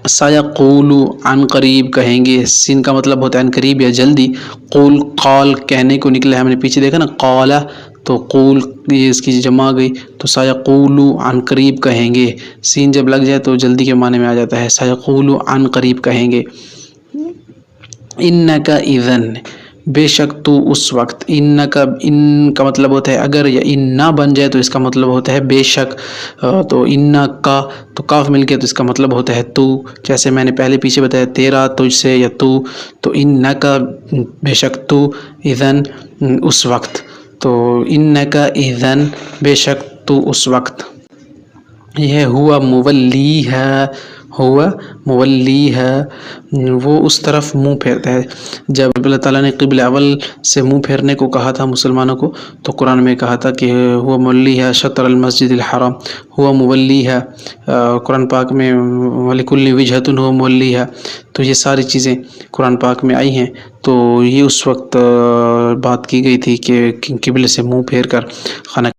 سیقولو عن قریب کہیں گے، سین کا مطلب ہوتا ہے عن قریب یا جلدی، قول قال کہنے کو نکلا ہے، ہم نے پیچھے دیکھا نا قال تو قول یہ اس کی جمع گئی، تو سیقولو عن قریب کہیں گے، سین جب لگ جائے تو جلدی کے معنی میں آ جاتا ہے، سیقولو عن قریب کہیں گے۔ انک اذن بے شک تو اس وقت، انک ان کا مطلب ہوتا ہے اگر، یا ان نہ بن جائے تو اس کا مطلب ہوتا ہے بے شک، تو ان کا تو کاف مل کے تو اس کا مطلب ہوتا ہے تو، جیسے میں نے پہلے پیچھے بتایا تیرا تجھ سے یا تو انک بے شک تو، اذن اس وقت، تو انک اذن بے شک تو اس وقت۔ یہ ہوا مولی ہے، ہوا مولی ہے، وہ اس طرف منہ پھیرتا ہے۔ جب اللہ تعالیٰ نے قبلہ اول سے منہ پھیرنے کو کہا تھا مسلمانوں کو، تو قرآن میں کہا تھا کہ ہوا مولی ہے شطر المسجد الحرام، ہوا مولی ہے، قرآن پاک میں وَلِكُلِّ وِجْهَةٌ ہوا مولی ہے، تو یہ ساری چیزیں قرآن پاک میں آئی ہیں۔ تو یہ اس وقت بات کی گئی تھی کہ قبلے سے منہ پھیر کر خانہ